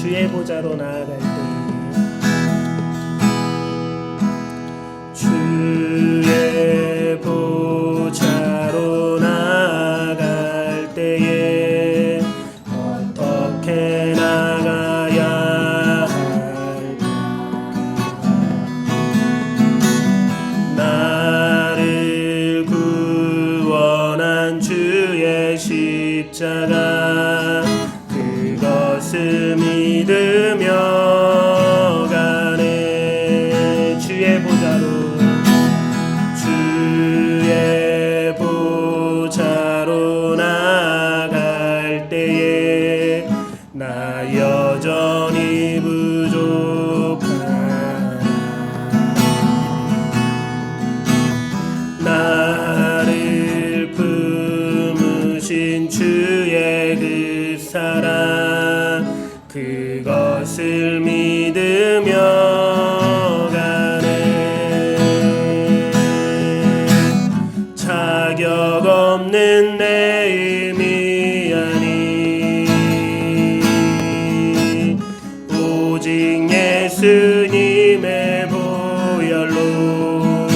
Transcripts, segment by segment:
주의 보좌로 나아갈 때 주의 보좌로 나아갈 때에 어떻게 나가야 할까? 나를 구원한 주의 십자가 그것을 믿으며 가네. 주의 보좌로 나아갈 때에 나 여전히 부족하나. 나를 품으신 주의 그 사랑 그것을 믿으며 가네. 자격 없는 내 힘이 아니 오직 예수님의 보혈로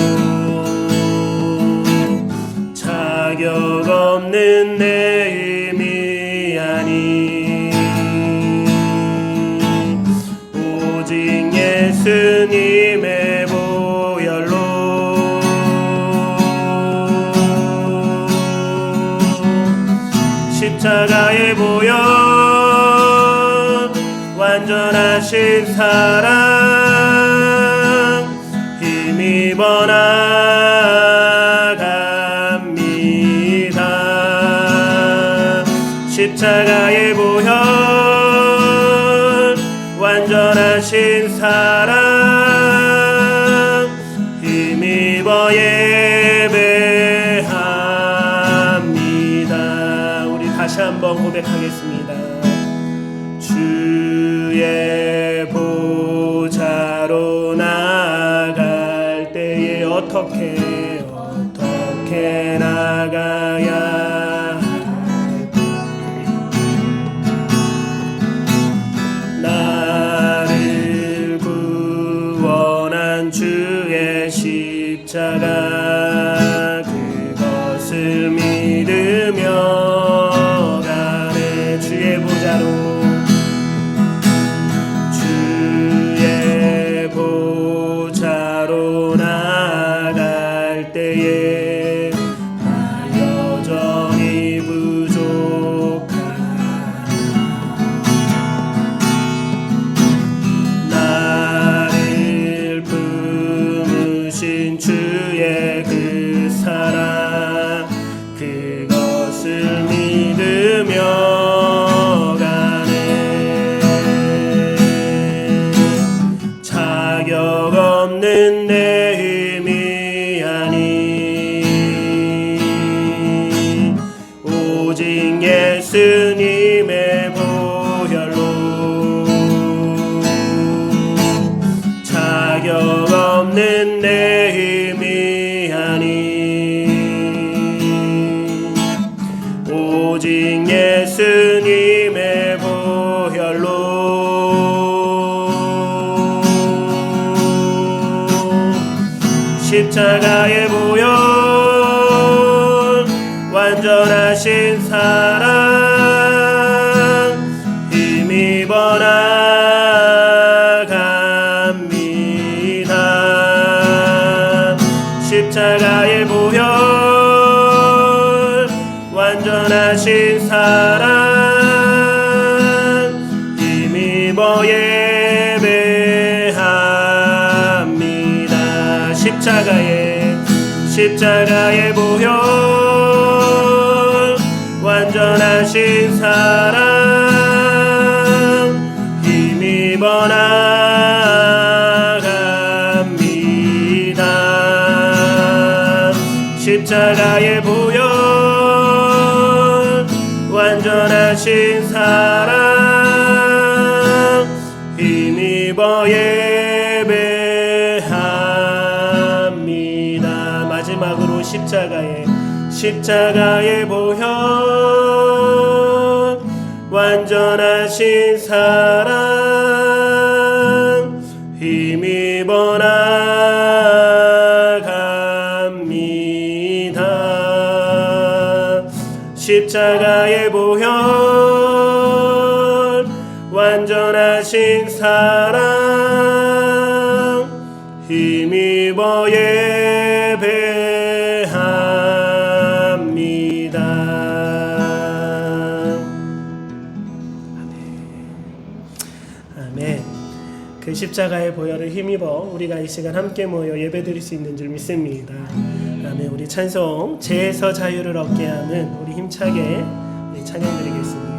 자격 없는 내 힘이 아니 오직 예수님의 보혈로 십자가의 보혈 완전하신 사랑 힘입어 나갑니다. 십자가의 보혈 완전하신 사랑 힘입어 예배합니다. 우리 다시 한번 고백하겠습니다. 주의 보좌로 나아갈 때에 어떻게 나가야 할까? 나를 구원한 주의 십자가 그것을 믿으며 가네. 주의 보좌로 나아갈 때에 나 여전히 부족하나. 나를 품으신 주의 그 사랑 그것을 믿으며 가네. 자격 없는 내 힘이 아니 오직 예수님의 보혈로 자격 없는 내 힘이 아니 오직 예수님의 보혈로 십자가의 보혈 완전하신 사랑 힘입어 나갑니다. 십자가의 보혈 완전하신 사랑 힘입어 예배합니다. 십자가의 보혈 완전하신 사랑 힘입어 나갑니다. 십자가의 보혈 완전하신 사랑 힘입어 예배합니다. 마지막으로 십자가의 보혈 완전하신 사랑 십자가의 보혈 완전하신 사랑 힘입어 예배합니다. 아멘. 그 십자가의 보혈을 힘입어 우리가 이 시간 함께 모여 예배드릴 수 있는 줄 믿습니다. 아멘. 우리 찬송 죄에서 자유를 얻게 하는 우리 힘차게 우리 찬양 드리겠습니다.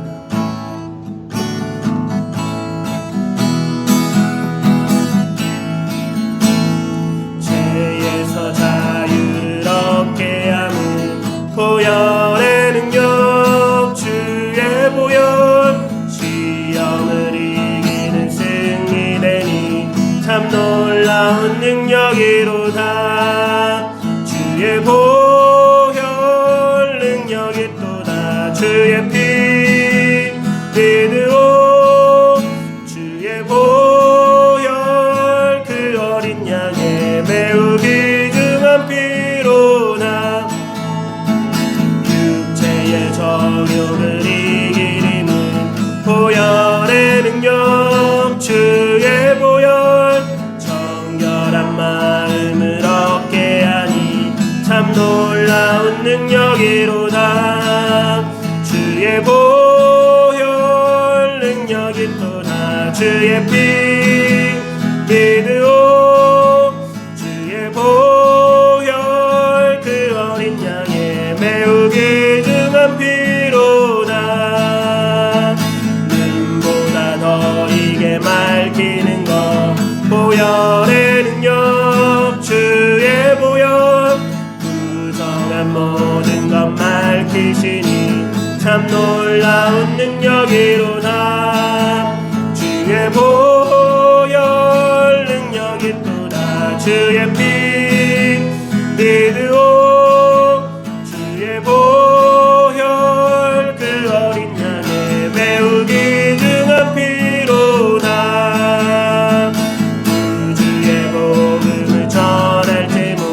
죄에서 자유를 얻게 하는 보혈의 능력 주의 보혈 시험을 이기는 승리되니 참 놀라운 능력이로다. 주의 보혈 능력이 또다. 주의 피 믿으오 주의 보혈 그 어린 양의 매우 귀중한 피로다. 육체의 정욕을 이길 힘은 보혈의 능력 주의 보혈 정결한 마음을 얻게 하니 참 놀라운 능력이로다. 주의 보혈 능력이 또다. 주의 피 믿으오 주의 보혈 그 어린 양의 매우 귀중한 피로다. 눈보다 더 이게 맑히는 것 보혈의 능력 주의 보혈 부정한 모든 것 밝히시니 참 놀라운 능력이로다. 주의 보혈 능력이 또다. 주의 피 믿으오 주의 보혈 그 어린 양의 매우 귀중한 피로다. 주의 복음을 전할 제목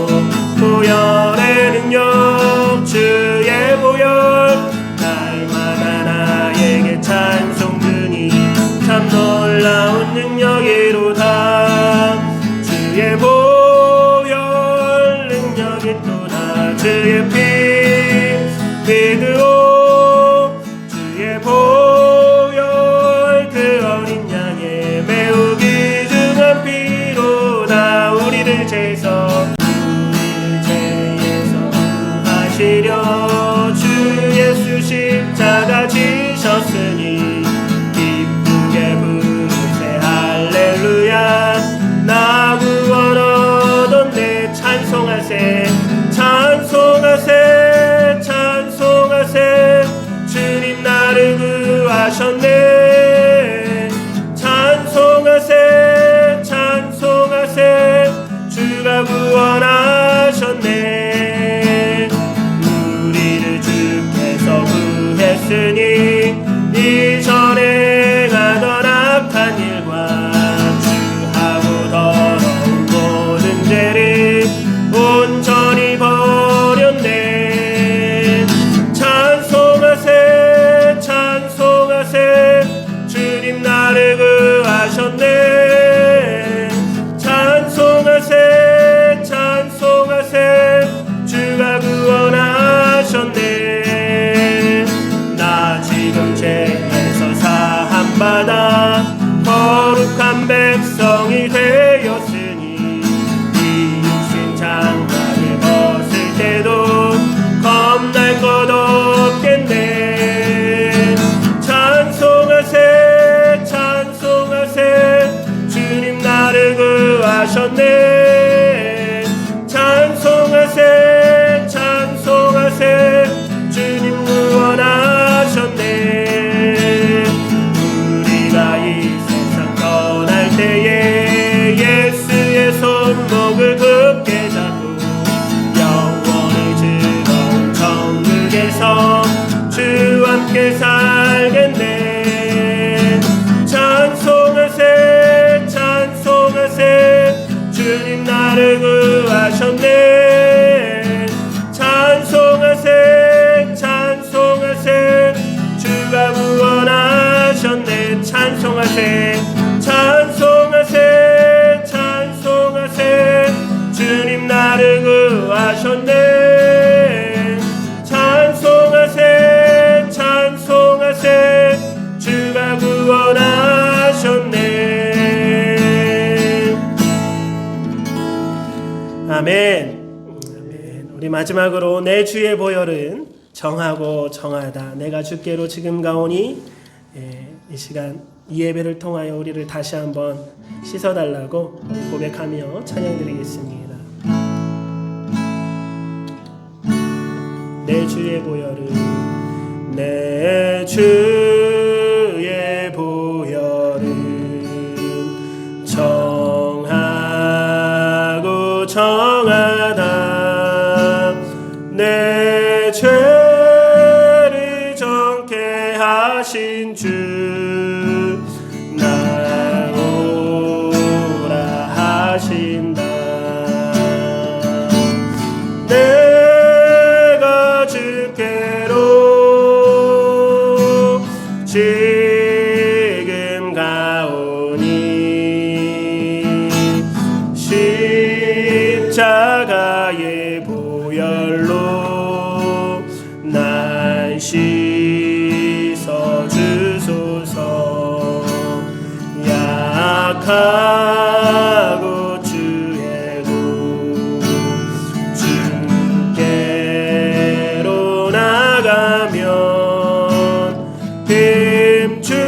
보혈의 능력 주의 보혈 날마다 나에게 찬송 주니 참 놀라운 능력이로다. 주의 보혈 능력이 또다. 주의 피 믿으오 주의 보혈 그 어린 양의 매우 귀중한 피로다. 우리를 죄에서 구하시려 주 예수 십자가 지셨으니 기쁘게 부르세 할렐루야. 나 구원 얻었네 찬송하세 찬송하세 찬송하세 주님 나를 구하셨네. 찬송하세 찬송하세 주가 구원하셨네. 우리를 주께서 구했으니 이전에 행하던 악한 일과 주하고 더러운 모든 죄를 온전히 버렸네. 찬송하세 찬송하세 아멘. 우리 마지막으로 내 주의 보혈은 정하고 정하다. 내가 주께로 지금 가오니. 이 시간 이 예배를 통하여 우리를 다시 한번 씻어달라고 우리 고백하며 찬양드리겠습니다. 내 주의 보혈은 내 주의 보혈은 정하고 정하다. 내 죄를 정케 하신 주 나오라 하신다. 내가 주께로 지금 가오니 십자가의 보혈로 날 씻어 주소서. 약하고 주의 구 주께로 나가면 힘 주시고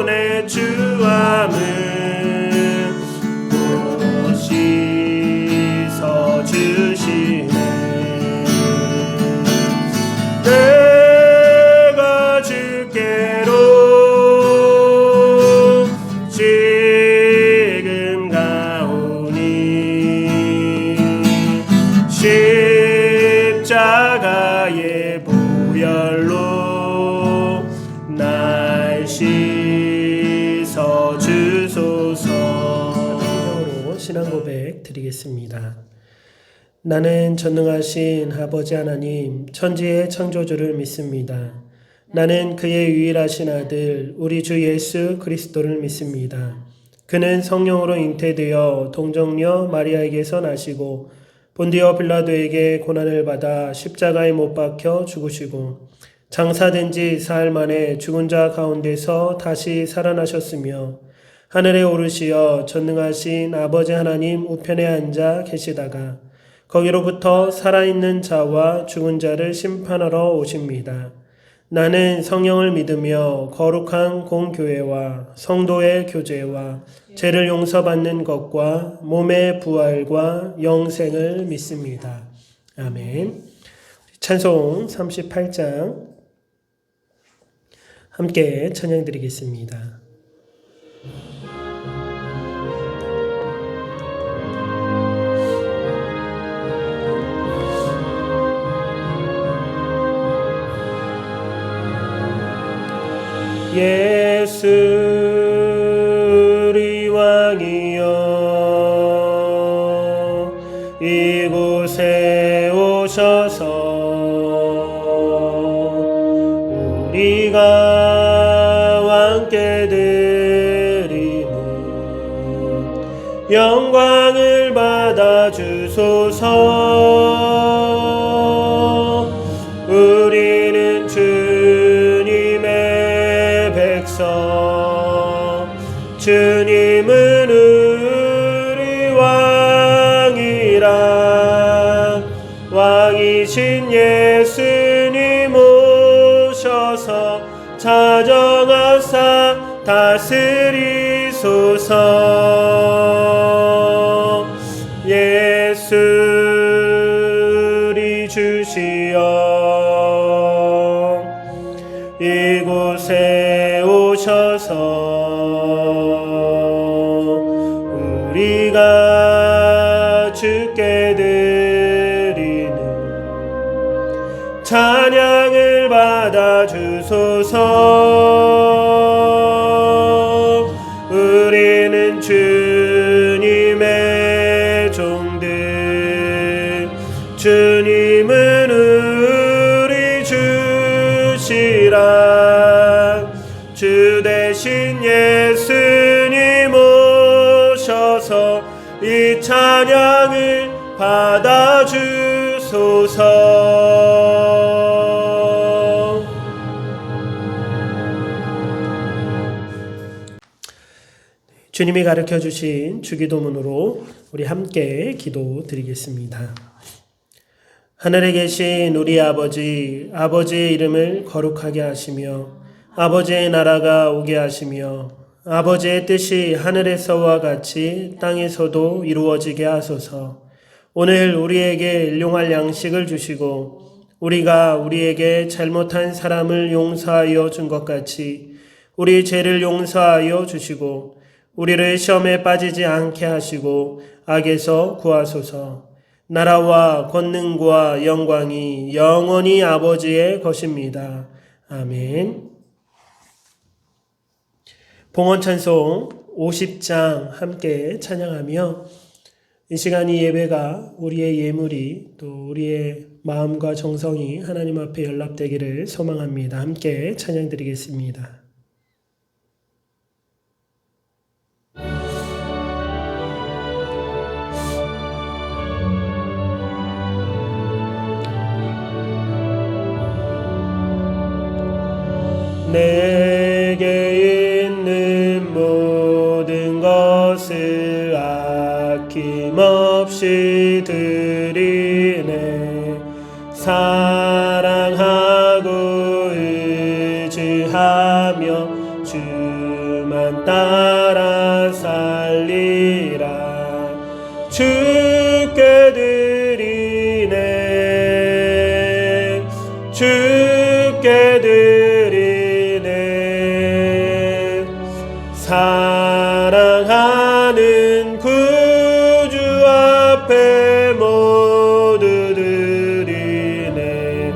내 주함을 또 씻어 주시네. 내가 주께로 지금 가오니 십자가의 보혈로 날 씻어 주소서. 이상으로 신앙 고백 드리겠습니다. 나는 전능하신 아버지 하나님, 천지의 창조주를 믿습니다. 나는 그의 유일하신 아들, 우리 주 예수 그리스도를 믿습니다. 그는 성령으로 잉태되어 동정녀 마리아에게서 나시고 본디오 빌라도에게 고난을 받아 십자가에 못 박혀 죽으시고 장사된 지 사흘 만에 죽은 자 가운데서 다시 살아나셨으며 하늘에 오르시어 전능하신 아버지 하나님 우편에 앉아 계시다가 거기로부터 살아있는 자와 죽은 자를 심판하러 오십니다. 나는 성령을 믿으며 거룩한 공교회와 성도의 교제와 죄를 용서받는 것과 몸의 부활과 영생을 믿습니다. 아멘. 찬송 38장 함께 찬양드리겠습니다. 예수 우리 왕이여 이곳에 오셔서 우리가 왕께 드리는 영광을 받아 주소서. 우리는 주님의 백성, 주님은 우리 왕이라. 왕이신 예수님 오셔서 자정하사 다스리소서. 예수 우리 주시여 이곳에 오셔서 우리가 주께 드리는 찬양을 받아 주소서. 우리는 주님의 종들, 주님은 우리 주시라. 주 대신 예수님 오셔서 이 찬양을 받아 주소서. 주님이 가르쳐 주신 주기도문으로 우리 함께 기도드리겠습니다. 하늘에 계신 우리 아버지, 아버지의 이름을 거룩하게 하시며 아버지의 나라가 오게 하시며 아버지의 뜻이 하늘에서와 같이 땅에서도 이루어지게 하소서. 오늘 우리에게 일용할 양식을 주시고 우리가 우리에게 잘못한 사람을 용서하여 준 것 같이 우리 죄를 용서하여 주시고 우리를 시험에 빠지지 않게 하시고 악에서 구하소서. 나라와 권능과 영광이 영원히 아버지의 것입니다. 아멘. 봉헌찬송 50장 함께 찬양하며 이 시간 이 예배가 우리의 예물이 또 우리의 마음과 정성이 하나님 앞에 연락되기를 소망합니다. 함께 찬양드리겠습니다. 내게 있는 모든 것을 아낌없이 드리네. 사랑하고 의지하며 주만 따라 살리라. 주께 드리네. 주께 드리네. 사랑하는 구주 앞에 모두 드리네.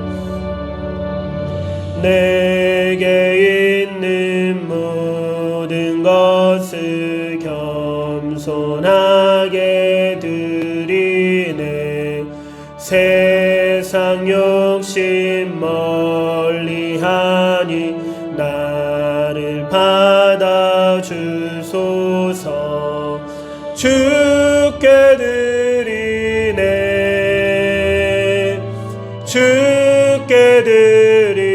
내게 있는 모든 것을 겸손하게 드리네. 세상 욕심 멀리하니 나를 받아주소서. 주께 드리네. 주께 드리네.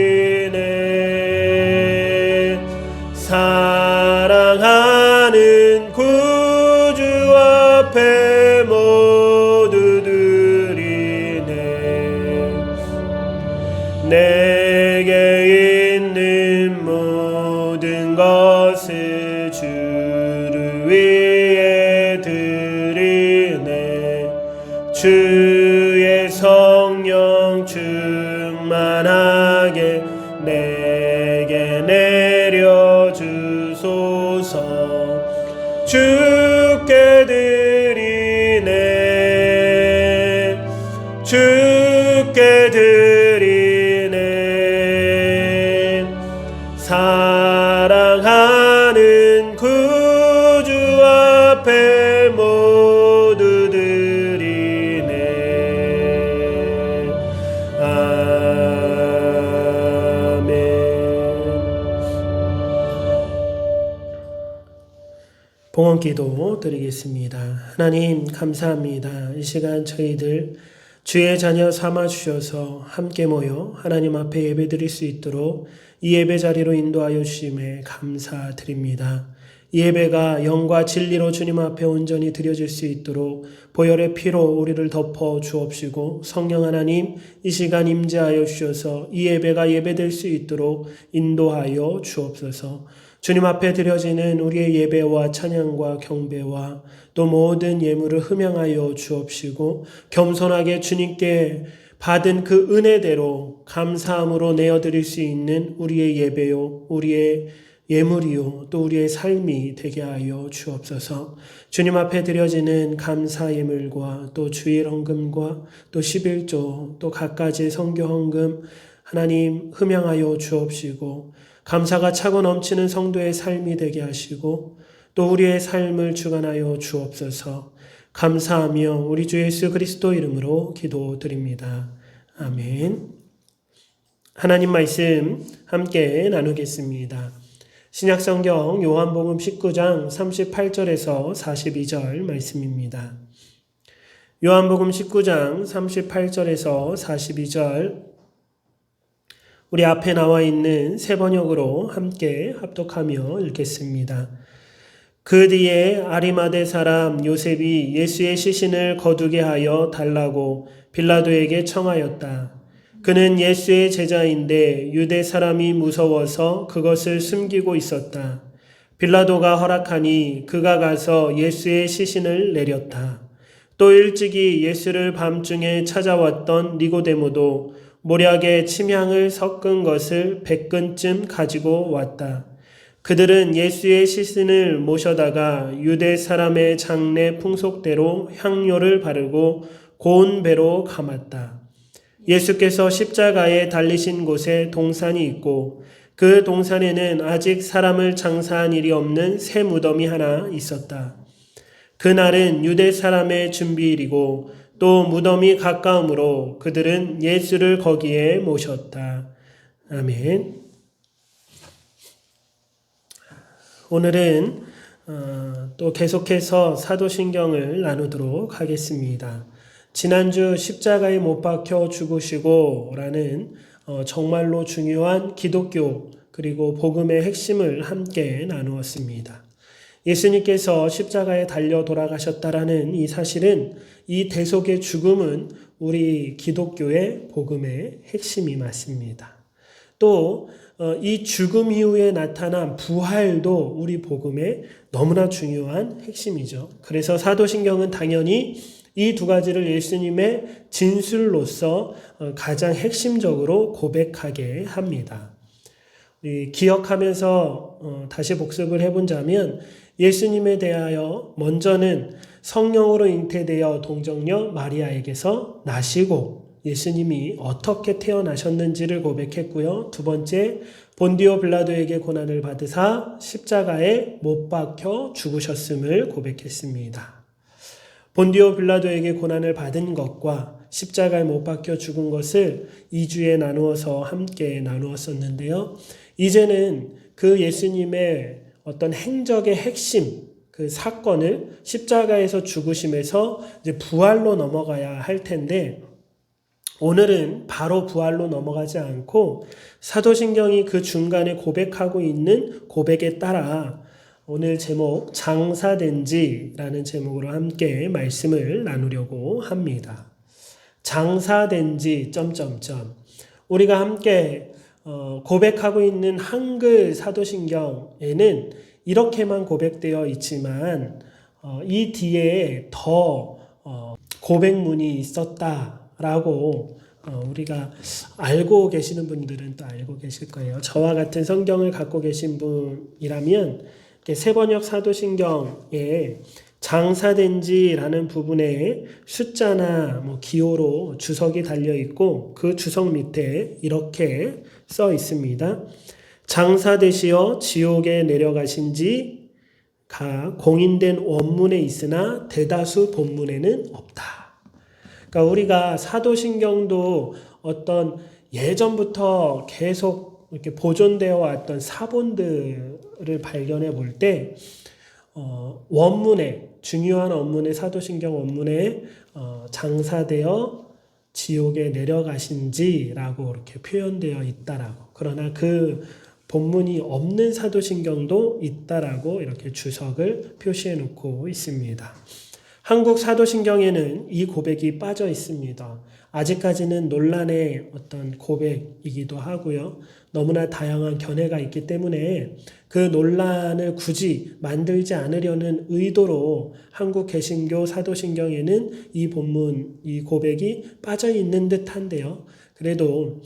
사랑하는 구주 앞에 모두 드리네. 내게 있는 모든 것을 주를 위해 드리네. 주의 성령 충만하게 내게 내려주소서. 주께 드리네. 주께 드리네. 사랑하는 구주 앞에 모두 드리네. 아멘. 봉헌기도 드리겠습니다. 하나님 감사합니다. 이 시간 저희들 주의 자녀 삼아주셔서 함께 모여 하나님 앞에 예배드릴 수 있도록 이 예배 자리로 인도하여 주심에 감사드립니다. 이 예배가 영과 진리로 주님 앞에 온전히 드려질 수 있도록 보혈의 피로 우리를 덮어 주옵시고 성령 하나님 이 시간 임재하여 주셔서 이 예배가 예배될 수 있도록 인도하여 주옵소서. 주님 앞에 드려지는 우리의 예배와 찬양과 경배와 또 모든 예물을 흠양하여 주옵시고 겸손하게 주님께 받은 그 은혜대로 감사함으로 내어드릴 수 있는 우리의 예배요, 우리의 예물이요, 또 우리의 삶이 되게 하여 주옵소서. 주님 앞에 드려지는 감사 예물과 또 주일 헌금과 또 11조 또 갖가지 선교 헌금 하나님 흠양하여 주옵시고 감사가 차고 넘치는 성도의 삶이 되게 하시고 또 우리의 삶을 주관하여 주옵소서. 감사하며 우리 주 예수 그리스도 이름으로 기도드립니다. 아멘. 하나님 말씀 함께 나누겠습니다. 신약성경 요한복음 19장 38절에서 42절 말씀입니다. 요한복음 19장 38절에서 42절 우리 앞에 나와 있는 세 번역으로 함께 합독하며 읽겠습니다. 그 뒤에 아리마대 사람 요셉이 예수의 시신을 거두게 하여 달라고 빌라도에게 청하였다. 그는 예수의 제자인데 유대 사람이 무서워서 그것을 숨기고 있었다. 빌라도가 허락하니 그가 가서 예수의 시신을 내렸다. 또 일찍이 예수를 밤중에 찾아왔던 니고데모도 모략에 침향을 섞은 것을 100근쯤 가지고 왔다. 그들은 예수의 시신을 모셔다가 유대 사람의 장례 풍속대로 향료를 바르고 고운 배로 감았다. 예수께서 십자가에 달리신 곳에 동산이 있고 그 동산에는 아직 사람을 장사한 일이 없는 새 무덤이 하나 있었다. 그날은 유대 사람의 준비일이고 또 무덤이 가까우므로 그들은 예수를 거기에 모셨다. 아멘. 오늘은 또 계속해서 사도신경을 나누도록 하겠습니다. 지난주 십자가에 못 박혀 죽으시고 라는 정말로 중요한 기독교 그리고 복음의 핵심을 함께 나누었습니다. 예수님께서 십자가에 달려 돌아가셨다라는 이 사실은 이 대속의 죽음은 우리 기독교의 복음의 핵심이 맞습니다. 또 이 죽음 이후에 나타난 부활도 우리 복음의 너무나 중요한 핵심이죠. 그래서 사도신경은 당연히 이 두 가지를 예수님의 진술로서 가장 핵심적으로 고백하게 합니다. 기억하면서 다시 복습을 해본다면 예수님에 대하여 먼저는 성령으로 잉태되어 동정녀 마리아에게서 나시고 예수님이 어떻게 태어나셨는지를 고백했고요. 두 번째, 본디오 빌라도에게 고난을 받으사 십자가에 못 박혀 죽으셨음을 고백했습니다. 본디오 빌라도에게 고난을 받은 것과 십자가에 못 박혀 죽은 것을 2주에 나누어서 함께 나누었었는데요. 이제는 그 예수님의 어떤 행적의 핵심, 그 사건을 십자가에서 죽으심에서 이제 부활로 넘어가야 할 텐데 오늘은 바로 부활로 넘어가지 않고 사도신경이 그 중간에 고백하고 있는 고백에 따라 오늘 제목 장사된 지라는 제목으로 함께 말씀을 나누려고 합니다. 장사된 지 우리가 함께 고백하고 있는 한글 사도신경에는 이렇게만 고백되어 있지만 이 뒤에 더 고백문이 있었다라고 우리가 알고 계시는 분들은 또 알고 계실 거예요. 저와 같은 성경을 갖고 계신 분이라면 세번역 사도신경에 장사된지라는 부분에 숫자나 기호로 주석이 달려 있고 그 주석 밑에 이렇게 써 있습니다. 장사되시어 지옥에 내려가신 지가 공인된 원문에 있으나 대다수 본문에는 없다. 그러니까 우리가 사도신경도 어떤 예전부터 계속 이렇게 보존되어 왔던 사본들을 발견해 볼 때 원문에 중요한 원문에 사도신경 원문에 장사되어 지옥에 내려가신지라고 이렇게 표현되어 있다라고. 그러나 그 본문이 없는 사도신경도 있다라고 이렇게 주석을 표시해 놓고 있습니다. 한국 사도신경에는 이 고백이 빠져 있습니다. 아직까지는 논란의 어떤 고백이기도 하고요. 너무나 다양한 견해가 있기 때문에 그 논란을 굳이 만들지 않으려는 의도로 한국 개신교 사도신경에는 이 본문, 이 고백이 빠져 있는 듯한데요. 그래도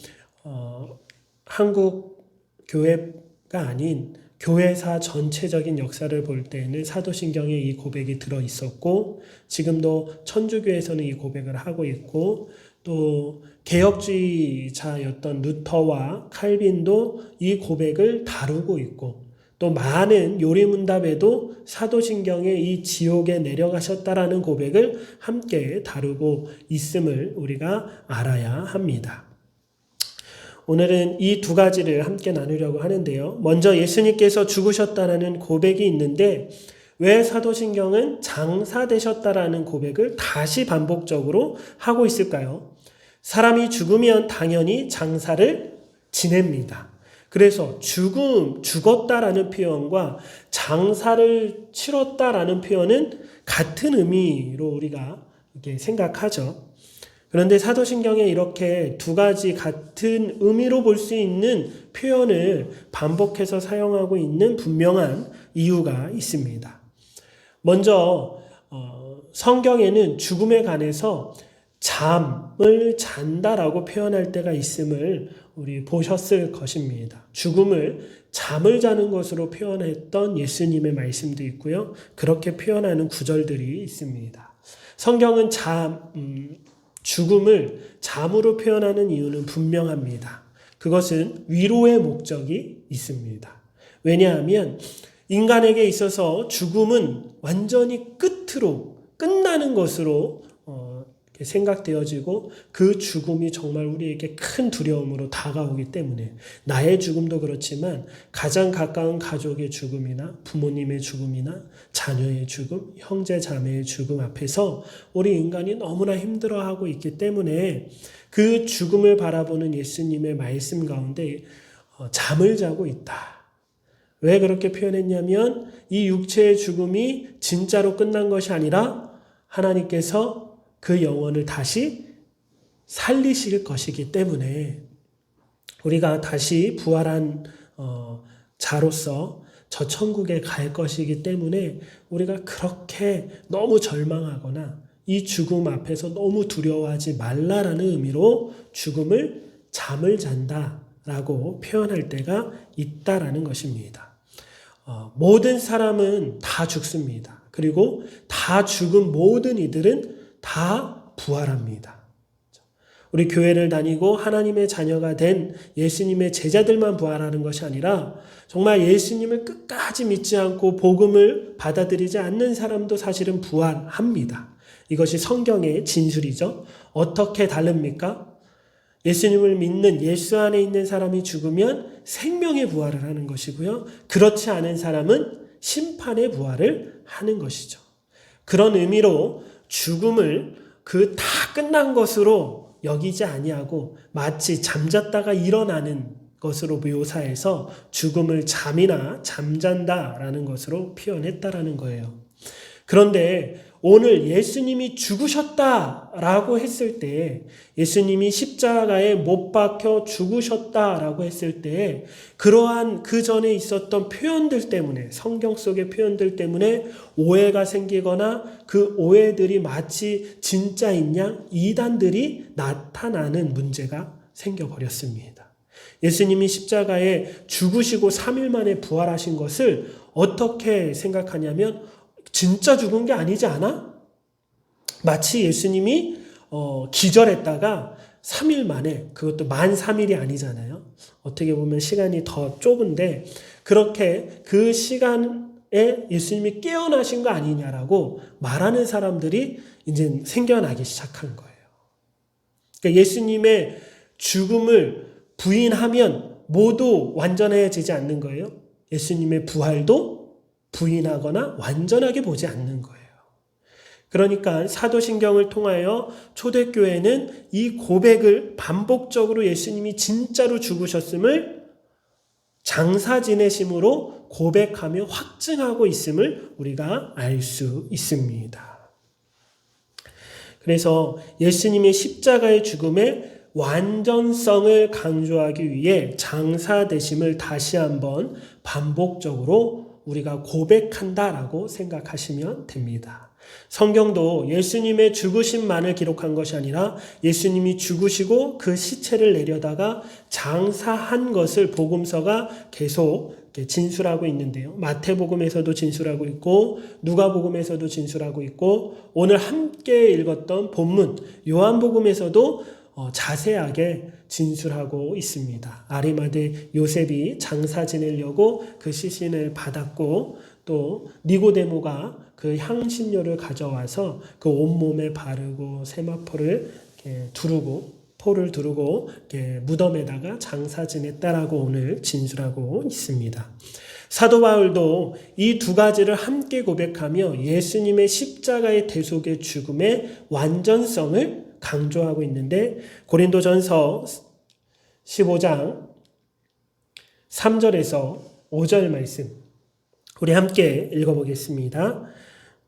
한국 교회가 아닌 교회사 전체적인 역사를 볼 때는 사도신경에 이 고백이 들어 있었고 지금도 천주교에서는 이 고백을 하고 있고 또 개혁주의자였던 루터와 칼빈도 이 고백을 다루고 있고 또 많은 요리문답에도 사도신경에 이 지옥에 내려가셨다라는 고백을 함께 다루고 있음을 우리가 알아야 합니다. 오늘은 이 두 가지를 함께 나누려고 하는데요. 먼저 예수님께서 죽으셨다라는 고백이 있는데 왜 사도신경은 장사되셨다라는 고백을 다시 반복적으로 하고 있을까요? 사람이 죽으면 당연히 장사를 지냅니다. 그래서 죽었다라는 표현과 장사를 치렀다라는 표현은 같은 의미로 우리가 이렇게 생각하죠. 그런데 사도신경에 이렇게 두 가지 같은 의미로 볼 수 있는 표현을 반복해서 사용하고 있는 분명한 이유가 있습니다. 먼저 성경에는 죽음에 관해서 잠을 잔다라고 표현할 때가 있음을 우리 보셨을 것입니다. 죽음을 잠을 자는 것으로 표현했던 예수님의 말씀도 있고요. 그렇게 표현하는 구절들이 있습니다. 성경은 죽음을 잠으로 표현하는 이유는 분명합니다. 그것은 위로의 목적이 있습니다. 왜냐하면 인간에게 있어서 죽음은 완전히 끝으로 끝나는 것으로 생각되어지고 그 죽음이 정말 우리에게 큰 두려움으로 다가오기 때문에 나의 죽음도 그렇지만 가장 가까운 가족의 죽음이나 부모님의 죽음이나 자녀의 죽음, 형제 자매의 죽음 앞에서 우리 인간이 너무나 힘들어하고 있기 때문에 그 죽음을 바라보는 예수님의 말씀 가운데 잠을 자고 있다. 왜 그렇게 표현했냐면 이 육체의 죽음이 진짜로 끝난 것이 아니라 하나님께서 그 영혼을 다시 살리실 것이기 때문에 우리가 다시 부활한 자로서 저 천국에 갈 것이기 때문에 우리가 그렇게 너무 절망하거나 이 죽음 앞에서 너무 두려워하지 말라라는 의미로 죽음을 잠을 잔다라고 표현할 때가 있다라는 것입니다. 모든 사람은 다 죽습니다. 그리고 다 죽은 모든 이들은 다 부활합니다. 우리 교회를 다니고 하나님의 자녀가 된 예수님의 제자들만 부활하는 것이 아니라 정말 예수님을 끝까지 믿지 않고 복음을 받아들이지 않는 사람도 사실은 부활합니다. 이것이 성경의 진술이죠. 어떻게 다릅니까? 예수님을 믿는 예수 안에 있는 사람이 죽으면 생명의 부활을 하는 것이고요. 그렇지 않은 사람은 심판의 부활을 하는 것이죠. 그런 의미로 죽음을 그 다 끝난 것으로 여기지 아니하고 마치 잠잤다가 일어나는 것으로 묘사해서 죽음을 잠이나 잠잔다라는 것으로 표현했다라는 거예요. 그런데 오늘 예수님이 죽으셨다라고 했을 때, 예수님이 십자가에 못 박혀 죽으셨다라고 했을 때 그러한 그 전에 있었던 표현들 때문에, 성경 속의 표현들 때문에 오해가 생기거나 그 오해들이 마치 진짜인 양 이단들이 나타나는 문제가 생겨버렸습니다. 예수님이 십자가에 죽으시고 3일 만에 부활하신 것을 어떻게 생각하냐면 진짜 죽은 게 아니지 않아? 마치 예수님이 기절했다가 3일 만에, 그것도 만 3일이 아니잖아요. 어떻게 보면 시간이 더 좁은데 그렇게 그 시간에 예수님이 깨어나신 거 아니냐라고 말하는 사람들이 이제 생겨나기 시작한 거예요. 그러니까 예수님의 죽음을 부인하면 모두 완전해지지 않는 거예요. 예수님의 부활도 부인하거나 완전하게 보지 않는 거예요. 그러니까 사도신경을 통하여 초대교회는 이 고백을 반복적으로 예수님이 진짜로 죽으셨음을 장사 지내심으로 고백하며 확증하고 있음을 우리가 알 수 있습니다. 그래서 예수님의 십자가의 죽음의 완전성을 강조하기 위해 장사 되심을 다시 한번 반복적으로 우리가 고백한다라고 생각하시면 됩니다. 성경도 예수님의 죽으심만을 기록한 것이 아니라 예수님이 죽으시고 그 시체를 내려다가 장사한 것을 복음서가 계속 진술하고 있는데요. 마태복음에서도 진술하고 있고 누가복음에서도 진술하고 있고 오늘 함께 읽었던 본문 요한복음에서도 자세하게 진술하고 있습니다. 아리마대 요셉이 장사 지내려고 그 시신을 받았고 또 니고데모가 그 향신료를 가져와서 그 온몸에 바르고 세마포를 두르고 포를 두르고 무덤에다가 장사 지냈다라고 오늘 진술하고 있습니다. 사도 바울도 이 두 가지를 함께 고백하며 예수님의 십자가의 대속의 죽음의 완전성을 강조하고 있는데 고린도전서 15장 3절에서 5절 말씀 우리 함께 읽어보겠습니다.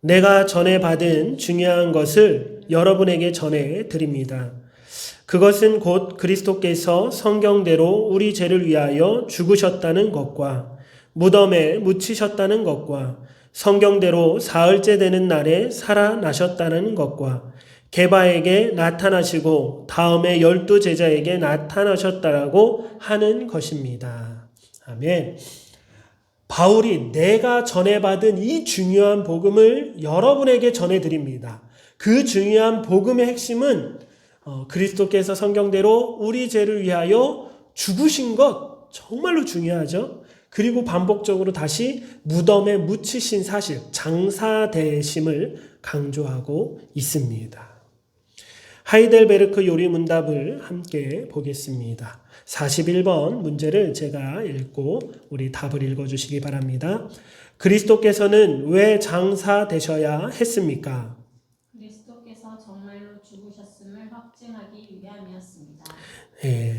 내가 전에 받은 중요한 것을 여러분에게 전해 드립니다. 그것은 곧 그리스도께서 성경대로 우리 죄를 위하여 죽으셨다는 것과 무덤에 묻히셨다는 것과 성경대로 사흘째 되는 날에 살아나셨다는 것과 게바에게 나타나시고 다음에 12 제자에게 나타나셨다라고 하는 것입니다. 아멘. 바울이 내가 전해받은 이 중요한 복음을 여러분에게 전해드립니다. 그 중요한 복음의 핵심은 그리스도께서 성경대로 우리 죄를 위하여 죽으신 것 정말로 중요하죠. 그리고 반복적으로 다시 무덤에 묻히신 사실, 장사되심을 강조하고 있습니다. 하이델베르크 요리문답을 함께 보겠습니다. 41번 문제를 제가 읽고 우리 답을 읽어주시기 바랍니다. 그리스도께서는 왜 장사되셔야 했습니까? 그리스도께서 정말로 죽으셨음을 확증하기 위함이었습니다. 예,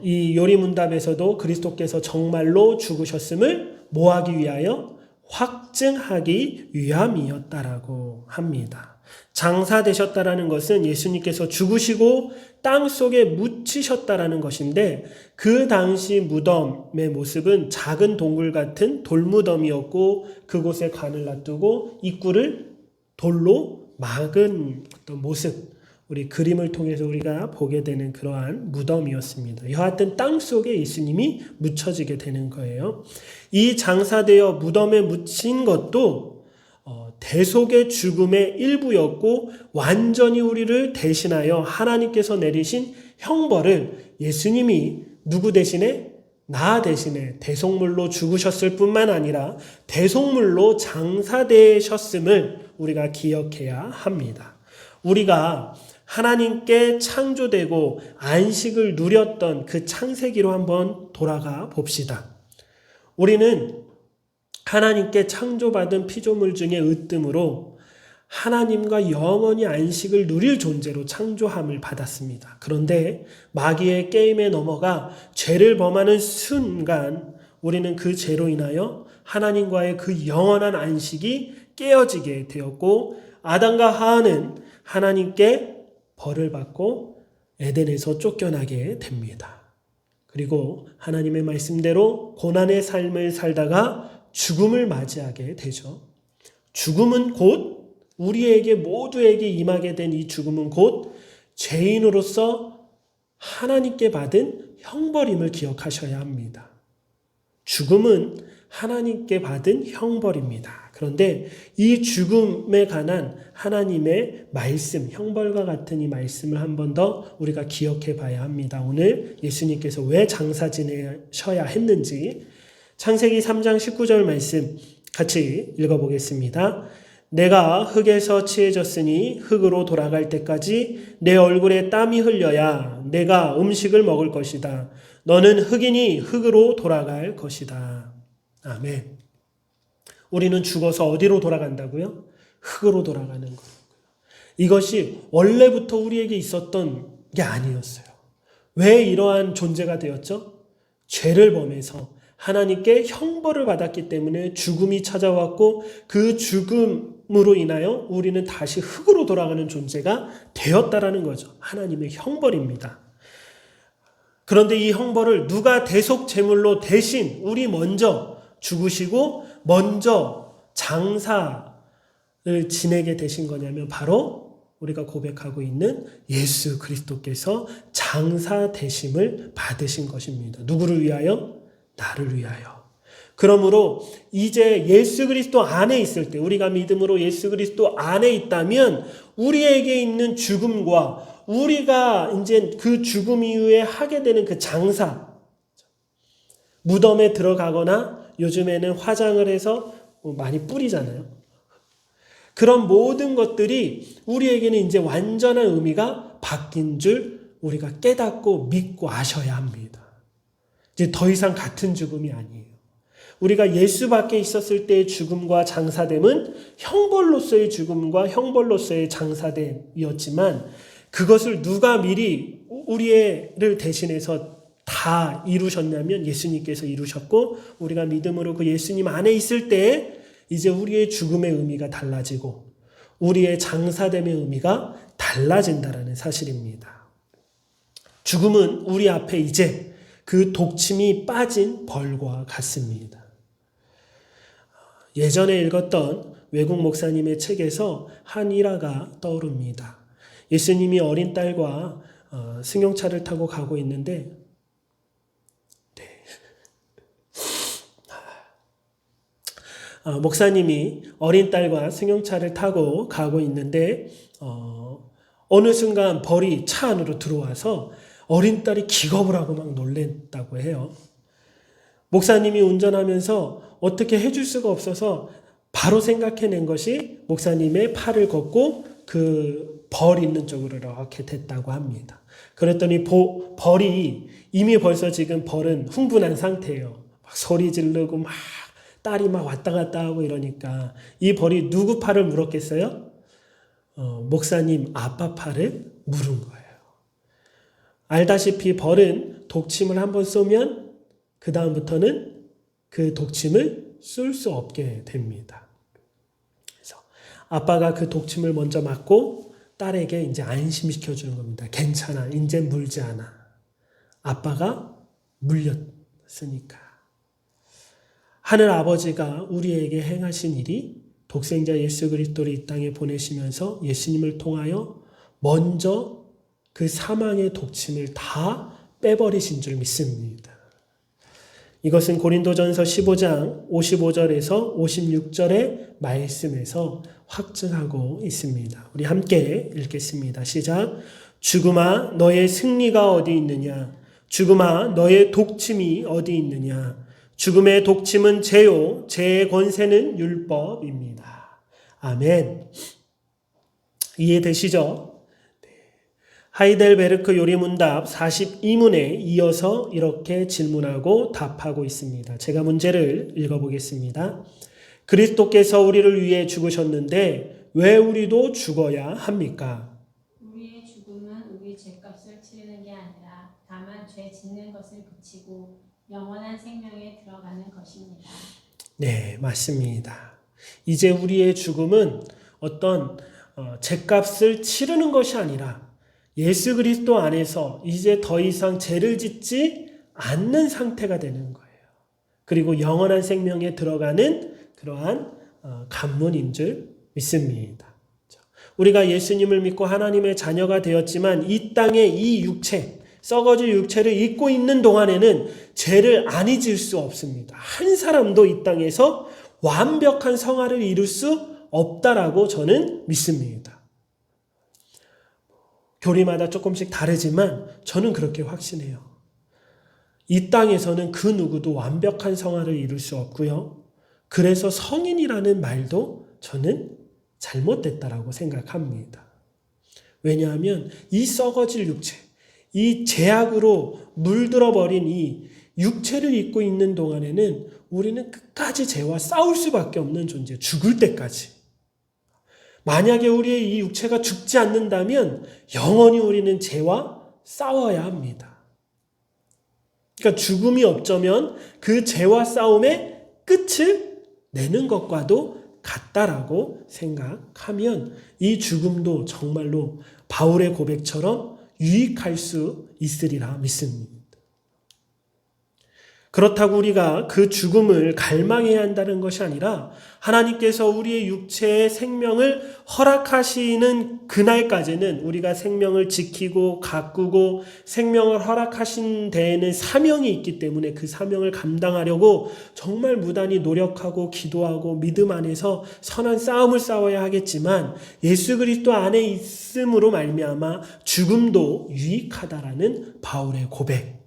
이 요리문답에서도 그리스도께서 정말로 죽으셨음을 뭐하기 위하여? 확증하기 위함이었다라고 합니다. 장사되셨다라는 것은 예수님께서 죽으시고 땅 속에 묻히셨다라는 것인데 그 당시 무덤의 모습은 작은 동굴 같은 돌무덤이었고 그곳에 관을 놔두고 입구를 돌로 막은 어떤 모습, 우리 그림을 통해서 우리가 보게 되는 그러한 무덤이었습니다. 여하튼 땅 속에 예수님이 묻혀지게 되는 거예요. 이 장사되어 무덤에 묻힌 것도 대속의 죽음의 일부였고 완전히 우리를 대신하여 하나님께서 내리신 형벌을 예수님이 누구 대신에? 나 대신에 대속물로 죽으셨을 뿐만 아니라 대속물로 장사되셨음을 우리가 기억해야 합니다. 우리가 하나님께 창조되고 안식을 누렸던 그 창세기로 한번 돌아가 봅시다. 우리는 하나님께 창조받은 피조물 중에 으뜸으로 하나님과 영원히 안식을 누릴 존재로 창조함을 받았습니다. 그런데 마귀의 게임에 넘어가 죄를 범하는 순간 우리는 그 죄로 인하여 하나님과의 그 영원한 안식이 깨어지게 되었고 아담과 하와는 하나님께 벌을 받고 에덴에서 쫓겨나게 됩니다. 그리고 하나님의 말씀대로 고난의 삶을 살다가 죽음을 맞이하게 되죠. 죽음은 곧 우리에게 모두에게 임하게 된 이 죽음은 곧 죄인으로서 하나님께 받은 형벌임을 기억하셔야 합니다. 죽음은 하나님께 받은 형벌입니다. 그런데 이 죽음에 관한 하나님의 말씀, 형벌과 같은 이 말씀을 한 번 더 우리가 기억해 봐야 합니다. 오늘 예수님께서 왜 장사 지내셔야 했는지 창세기 3장 19절 말씀 같이 읽어보겠습니다. 내가 흙에서 취해졌으니 흙으로 돌아갈 때까지 내 얼굴에 땀이 흘려야 내가 음식을 먹을 것이다. 너는 흙이니 흙으로 돌아갈 것이다. 아멘. 우리는 죽어서 어디로 돌아간다고요? 흙으로 돌아가는 거예요. 이것이 원래부터 우리에게 있었던 게 아니었어요. 왜 이러한 존재가 되었죠? 죄를 범해서 하나님께 형벌을 받았기 때문에 죽음이 찾아왔고 그 죽음으로 인하여 우리는 다시 흙으로 돌아가는 존재가 되었다라는 거죠. 하나님의 형벌입니다. 그런데 이 형벌을 누가 대속 제물로 대신 우리 먼저 죽으시고 먼저 장사를 지내게 되신 거냐면 바로 우리가 고백하고 있는 예수 그리스도께서 장사 되심을 받으신 것입니다. 누구를 위하여? 나를 위하여. 그러므로 이제 예수 그리스도 안에 있을 때 우리가 믿음으로 예수 그리스도 안에 있다면 우리에게 있는 죽음과 우리가 이제 그 죽음 이후에 하게 되는 그 장사, 무덤에 들어가거나 요즘에는 화장을 해서 많이 뿌리잖아요. 그런 모든 것들이 우리에게는 이제 완전한 의미가 바뀐 줄 우리가 깨닫고 믿고 아셔야 합니다. 이제 더 이상 같은 죽음이 아니에요. 우리가 예수 밖에 있었을 때의 죽음과 장사됨은 형벌로서의 죽음과 형벌로서의 장사됨이었지만 그것을 누가 미리 우리를 대신해서 다 이루셨냐면 예수님께서 이루셨고, 우리가 믿음으로 그 예수님 안에 있을 때 이제 우리의 죽음의 의미가 달라지고 우리의 장사됨의 의미가 달라진다라는 사실입니다. 죽음은 우리 앞에 이제 그 독침이 빠진 벌과 같습니다. 예전에 읽었던 외국 목사님의 책에서 한 일화가 떠오릅니다. 예수님이 어린 딸과 승용차를 타고 가고 있는데, 목사님이 어린 딸과 승용차를 타고 가고 있는데 어느 순간 벌이 차 안으로 들어와서 어린 딸이 기겁을 하고 막 놀랬다고 해요. 목사님이 운전하면서 어떻게 해줄 수가 없어서 바로 생각해낸 것이 목사님의 팔을 걷고 그 벌 있는 쪽으로 이렇게 됐다고 합니다. 그랬더니 벌이 이미 벌써 지금 벌은 흥분한 상태예요. 막 소리 지르고 막 딸이 막 왔다 갔다 하고 이러니까 이 벌이 누구 팔을 물었겠어요? 목사님 아빠 팔을 물은 거예요. 알다시피 벌은 독침을 한번 쏘면 그 다음부터는 그 독침을 쏠 수 없게 됩니다. 그래서 아빠가 그 독침을 먼저 맞고 딸에게 이제 안심시켜 주는 겁니다. 괜찮아, 이제 물지 않아. 아빠가 물렸으니까. 하늘 아버지가 우리에게 행하신 일이 독생자 예수 그리스도를 이 땅에 보내시면서 예수님을 통하여 먼저 그 사망의 독침을 다 빼버리신 줄 믿습니다. 이것은 고린도전서 15장 55절에서 56절의 말씀에서 확증하고 있습니다. 우리 함께 읽겠습니다. 시작. 죽음아 너의 승리가 어디 있느냐? 죽음아 너의 독침이 어디 있느냐? 죽음의 독침은 죄요, 죄의 권세는 율법입니다. 아멘. 이해되시죠? 하이델베르크 요리문답 42문에 이어서 이렇게 질문하고 답하고 있습니다. 제가 문제를 읽어보겠습니다. 그리스도께서 우리를 위해 죽으셨는데 왜 우리도 죽어야 합니까? 우리의 죽음은 우리 죄값을 치르는 게 아니라 다만 죄 짓는 것을 그치고 영원한 생명에 들어가는 것입니다. 네, 맞습니다. 이제 우리의 죽음은 어떤 죄값을 치르는 것이 아니라 예수 그리스도 안에서 이제 더 이상 죄를 짓지 않는 상태가 되는 거예요. 그리고 영원한 생명에 들어가는 그러한 관문인 줄 믿습니다. 우리가 예수님을 믿고 하나님의 자녀가 되었지만 이 땅에 이 육체, 썩어질 육체를 입고 있는 동안에는 죄를 안 잊을 수 없습니다. 한 사람도 이 땅에서 완벽한 성화를 이룰 수 없다라고 저는 믿습니다. 교리마다 조금씩 다르지만 저는 그렇게 확신해요. 이 땅에서는 그 누구도 완벽한 성화를 이룰 수 없고요. 그래서 성인이라는 말도 저는 잘못됐다라고 생각합니다. 왜냐하면 이 썩어질 육체, 이 죄악으로 물들어버린 이 육체를 입고 있는 동안에는 우리는 끝까지 죄와 싸울 수밖에 없는 존재, 죽을 때까지. 만약에 우리의 이 육체가 죽지 않는다면 영원히 우리는 죄와 싸워야 합니다. 그러니까 죽음이 없자면 그 죄와 싸움의 끝을 내는 것과도 같다라고 생각하면 이 죽음도 정말로 바울의 고백처럼 유익할 수 있으리라 믿습니다. 그렇다고 우리가 그 죽음을 갈망해야 한다는 것이 아니라 하나님께서 우리의 육체의 생명을 허락하시는 그날까지는 우리가 생명을 지키고 가꾸고 생명을 허락하신 데에는 사명이 있기 때문에 그 사명을 감당하려고 정말 무단히 노력하고 기도하고 믿음 안에서 선한 싸움을 싸워야 하겠지만 예수 그리스도 안에 있음으로 말미암아 죽음도 유익하다라는 바울의 고백.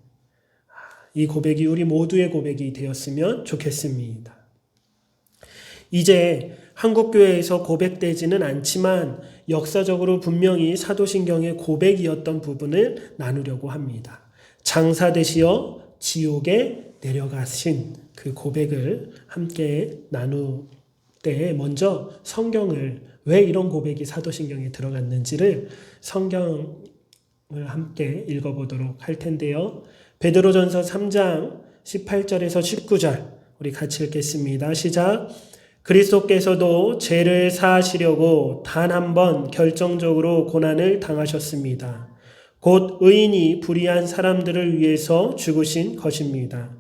이 고백이 우리 모두의 고백이 되었으면 좋겠습니다. 이제 한국교회에서 고백되지는 않지만 역사적으로 분명히 사도신경의 고백이었던 부분을 나누려고 합니다. 장사되시어 지옥에 내려가신 그 고백을 함께 나눌 때 먼저 성경을 왜 이런 고백이 사도신경에 들어갔는지를 성경을 함께 읽어보도록 할 텐데요. 베드로전서 3장 18절에서 19절 우리 같이 읽겠습니다. 시작. 그리스도께서도 죄를 사하시려고 단 한 번 결정적으로 고난을 당하셨습니다. 곧 의인이 불의한 사람들을 위해서 죽으신 것입니다.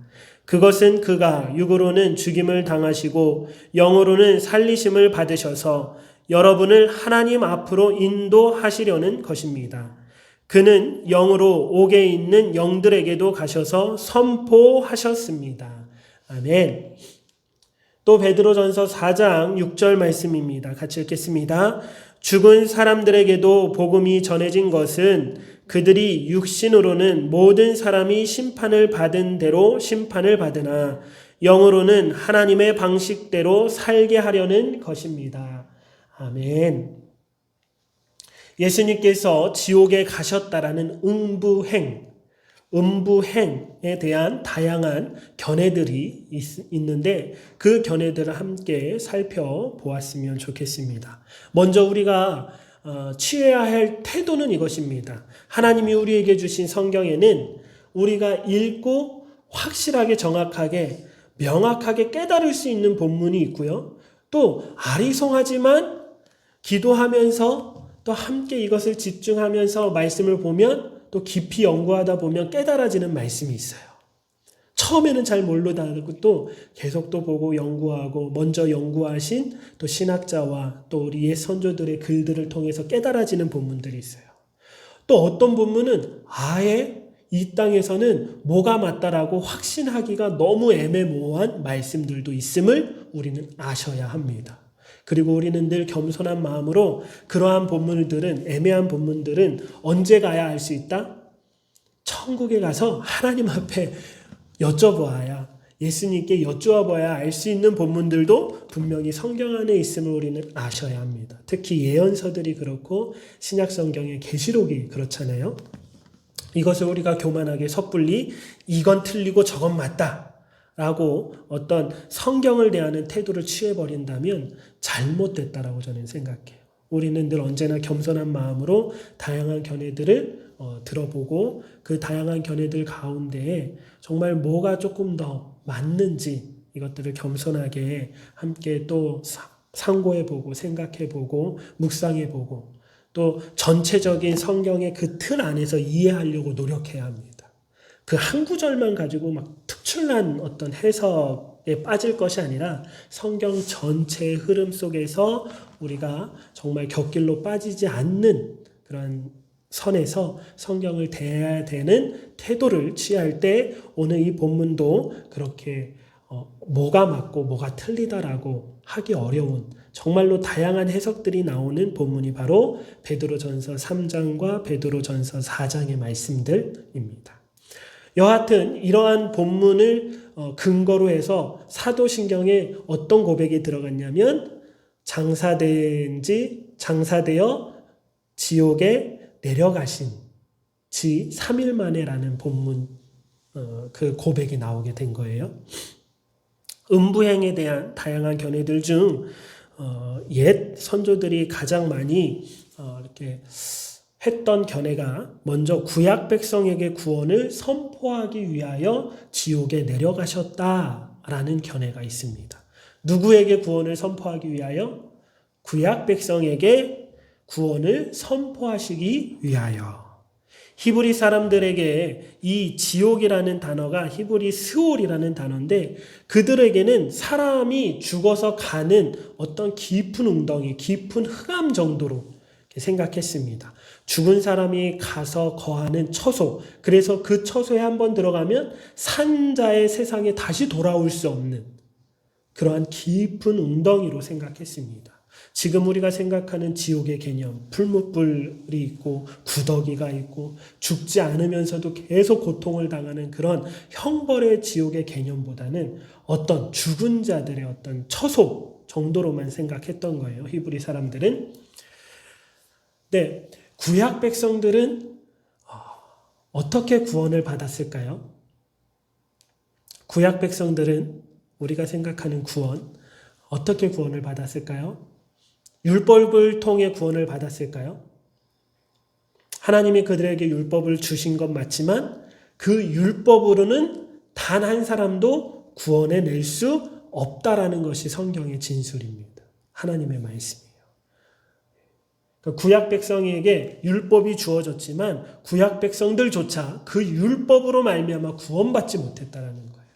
그것은 그가 육으로는 죽임을 당하시고 영으로는 살리심을 받으셔서 여러분을 하나님 앞으로 인도하시려는 것입니다. 그는 영으로 옥에 있는 영들에게도 가셔서 선포하셨습니다. 아멘. 또 베드로전서 4장 6절 말씀입니다. 같이 읽겠습니다. 죽은 사람들에게도 복음이 전해진 것은 그들이 육신으로는 모든 사람이 심판을 받은 대로 심판을 받으나 영으로는 하나님의 방식대로 살게 하려는 것입니다. 아멘. 예수님께서 지옥에 가셨다라는 음부행에 대한 다양한 견해들이 있는데 그 견해들을 함께 살펴보았으면 좋겠습니다. 먼저 우리가 취해야 할 태도는 이것입니다. 하나님이 우리에게 주신 성경에는 우리가 읽고 확실하게 정확하게 명확하게 깨달을 수 있는 본문이 있고요. 또 아리송하지만 기도하면서 또 함께 이것을 집중하면서 말씀을 보면 또 깊이 연구하다 보면 깨달아지는 말씀이 있어요. 처음에는 잘 모르다가도 또 계속 또 보고 연구하고 먼저 연구하신 또 신학자와 또 우리 옛 선조들의 글들을 통해서 깨달아지는 본문들이 있어요. 또 어떤 본문은 아예 이 땅에서는 뭐가 맞다라고 확신하기가 너무 애매모호한 말씀들도 있음을 우리는 아셔야 합니다. 그리고 우리는 늘 겸손한 마음으로 그러한 본문들은 애매한 본문들은 언제 가야 알 수 있다? 천국에 가서 하나님 앞에 여쭤보아야 예수님께 여쭈어봐야 알 수 있는 본문들도 분명히 성경 안에 있음을 우리는 아셔야 합니다. 특히 예언서들이 그렇고 신약 성경의 계시록이 그렇잖아요. 이것을 우리가 교만하게 섣불리 이건 틀리고 저건 맞다 라고 어떤 성경을 대하는 태도를 취해버린다면 잘못됐다라고 저는 생각해요. 우리는 늘 언제나 겸손한 마음으로 다양한 견해들을 들어보고 그 다양한 견해들 가운데에 정말 뭐가 조금 더 맞는지 이것들을 겸손하게 함께 또 상고해보고 생각해보고 묵상해보고 또 전체적인 성경의 그 틀 안에서 이해하려고 노력해야 합니다. 그 한 구절만 가지고 막 특출난 어떤 해석에 빠질 것이 아니라 성경 전체의 흐름 속에서 우리가 정말 곁길로 빠지지 않는 그런 선에서 성경을 대해야 되는 태도를 취할 때 오늘 이 본문도 그렇게 뭐가 맞고 뭐가 틀리다라고 하기 어려운 정말로 다양한 해석들이 나오는 본문이 바로 베드로전서 3장과 베드로전서 4장의 말씀들입니다. 여하튼 이러한 본문을 근거로 해서 사도신경에 어떤 고백이 들어갔냐면 장사되어 지옥에 내려가신 지 3일 만에라는 본문 그 고백이 나오게 된 거예요. 음부행에 대한 다양한 견해들 중 옛 선조들이 가장 많이 이렇게 했던 견해가 먼저 구약 백성에게 구원을 선포하기 위하여 지옥에 내려가셨다라는 견해가 있습니다. 누구에게 구원을 선포하기 위하여? 구약 백성에게 구원을 선포하시기 위하여. 히브리 사람들에게 이 지옥이라는 단어가 히브리 스올이라는 단어인데 그들에게는 사람이 죽어서 가는 어떤 깊은 웅덩이, 깊은 흑암 정도로 생각했습니다. 죽은 사람이 가서 거하는 처소, 그래서 그 처소에 한번 들어가면 산자의 세상에 다시 돌아올 수 없는 그러한 깊은 웅덩이로 생각했습니다. 지금 우리가 생각하는 지옥의 개념, 풀무불이 있고 구더기가 있고 죽지 않으면서도 계속 고통을 당하는 그런 형벌의 지옥의 개념보다는 어떤 죽은 자들의 어떤 처소 정도로만 생각했던 거예요. 히브리 사람들은. 네, 구약 백성들은 어떻게 구원을 받았을까요? 구약 백성들은 우리가 생각하는 구원, 어떻게 구원을 받았을까요? 율법을 통해 구원을 받았을까요? 하나님이 그들에게 율법을 주신 건 맞지만 그 율법으로는 단 한 사람도 구원해 낼 수 없다라는 것이 성경의 진술입니다. 하나님의 말씀이에요. 그러니까 구약 백성에게 율법이 주어졌지만 구약 백성들조차 그 율법으로 말미암아 구원받지 못했다라는 거예요.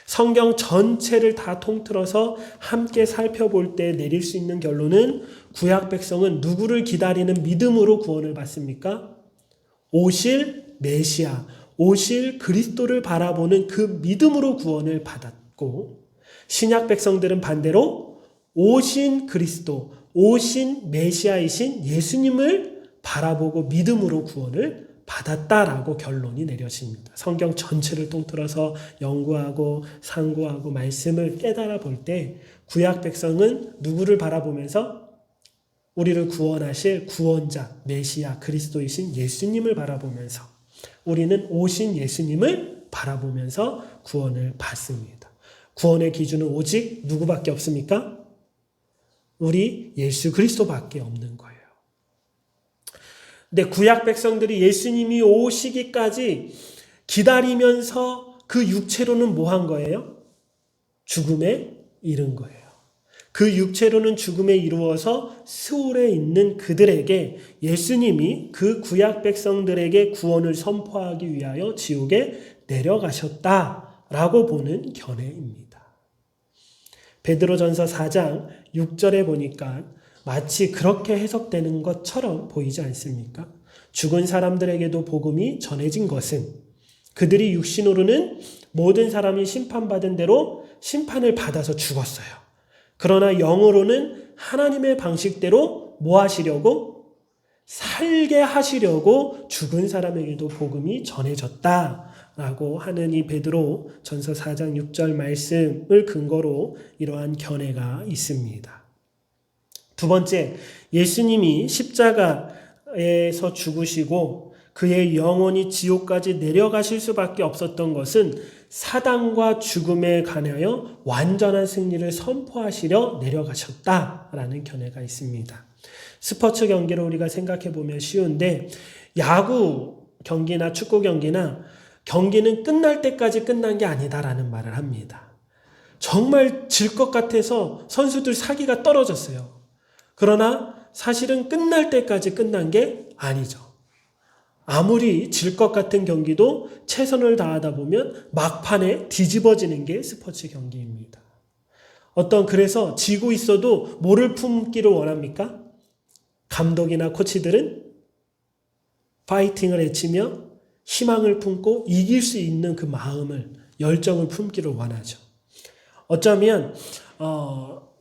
성경 전체를 다 통틀어서 함께 살펴볼 때 내릴 수 있는 결론은 구약 백성은 누구를 기다리는 믿음으로 구원을 받습니까? 오실 메시아, 오실 그리스도를 바라보는 그 믿음으로 구원을 받았고, 신약 백성들은 반대로 오신 그리스도, 오신 메시아이신 예수님을 바라보고 믿음으로 구원을 받았다라고 결론이 내려집니다. 성경 전체를 통틀어서 연구하고 상고하고 말씀을 깨달아 볼 때 구약 백성은 누구를 바라보면서 우리를 구원하실 구원자, 메시아, 그리스도이신 예수님을 바라보면서 우리는 오신 예수님을 바라보면서 구원을 받습니다. 구원의 기준은 오직 누구밖에 없습니까? 우리 예수 그리스도밖에 없는 거예요. 근데 구약 백성들이 예수님이 오시기까지 기다리면서 그 육체로는 뭐 한 거예요? 죽음에 이른 거예요. 그 육체로는 죽음에 이루어서 스올에 있는 그들에게 예수님이 그 구약 백성들에게 구원을 선포하기 위하여 지옥에 내려가셨다라고 보는 견해입니다. 베드로전서 4장 6절에 보니까 마치 그렇게 해석되는 것처럼 보이지 않습니까? 죽은 사람들에게도 복음이 전해진 것은 그들이 육신으로는 모든 사람이 심판받은 대로 심판을 받아서 죽었어요. 그러나 영으로는 하나님의 방식대로 뭐 하시려고? 살게 하시려고 죽은 사람에게도 복음이 전해졌다라고 하는 이 베드로 전서 4장 6절 말씀을 근거로 이러한 견해가 있습니다. 두 번째, 예수님이 십자가에서 죽으시고 그의 영혼이 지옥까지 내려가실 수밖에 없었던 것은 사단과 죽음에 관하여 완전한 승리를 선포하시려 내려가셨다라는 견해가 있습니다. 스포츠 경기를 우리가 생각해 보면 쉬운데 야구 경기나 축구 경기는 끝날 때까지 끝난 게 아니다라는 말을 합니다. 정말 질 것 같아서 선수들 사기가 떨어졌어요. 그러나 사실은 끝날 때까지 끝난 게 아니죠. 아무리 질 것 같은 경기도 최선을 다하다 보면 막판에 뒤집어지는 게 스포츠 경기입니다. 그래서 지고 있어도 뭐를 품기를 원합니까? 감독이나 코치들은 파이팅을 외치며 희망을 품고 이길 수 있는 그 마음을, 열정을 품기를 원하죠. 어쩌면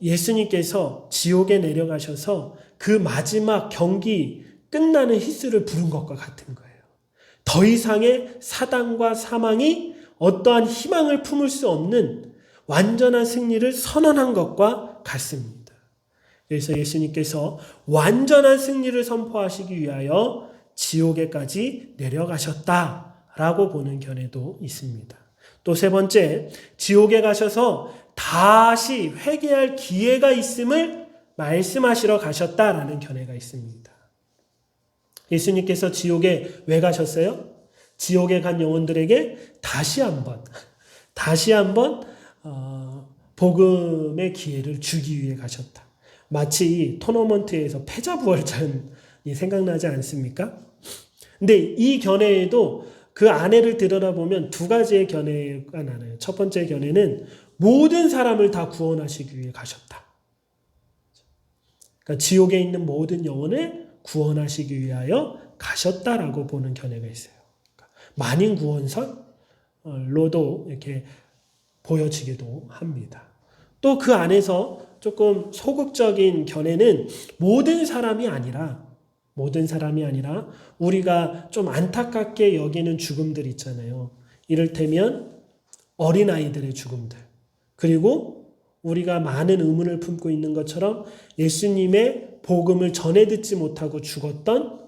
예수님께서 지옥에 내려가셔서 그 마지막 경기 끝나는 히스를 부른 것과 같은 거예요. 더 이상의 사단과 사망이 어떠한 희망을 품을 수 없는 완전한 승리를 선언한 것과 같습니다. 그래서 예수님께서 완전한 승리를 선포하시기 위하여 지옥에까지 내려가셨다라고 보는 견해도 있습니다. 또 세 번째, 지옥에 가셔서 다시 회개할 기회가 있음을 말씀하시러 가셨다라는 견해가 있습니다. 예수님께서 지옥에 왜 가셨어요? 지옥에 간 영혼들에게 다시 한번 복음의 기회를 주기 위해 가셨다. 마치 토너먼트에서 패자부활전이 생각나지 않습니까? 근데 이 견해에도 그 안에를 들여다보면 두 가지의 견해가 나눠요. 첫 번째 견해는 모든 사람을 다 구원하시기 위해 가셨다. 그러니까 지옥에 있는 모든 영혼을 구원하시기 위하여 가셨다라고 보는 견해가 있어요. 그러니까 만인 구원설로도 이렇게 보여지기도 합니다. 또 그 안에서 조금 소극적인 견해는 모든 사람이 아니라 우리가 좀 안타깝게 여기는 죽음들 있잖아요. 이를테면 어린아이들의 죽음들. 그리고 우리가 많은 의문을 품고 있는 것처럼 예수님의 복음을 전해 듣지 못하고 죽었던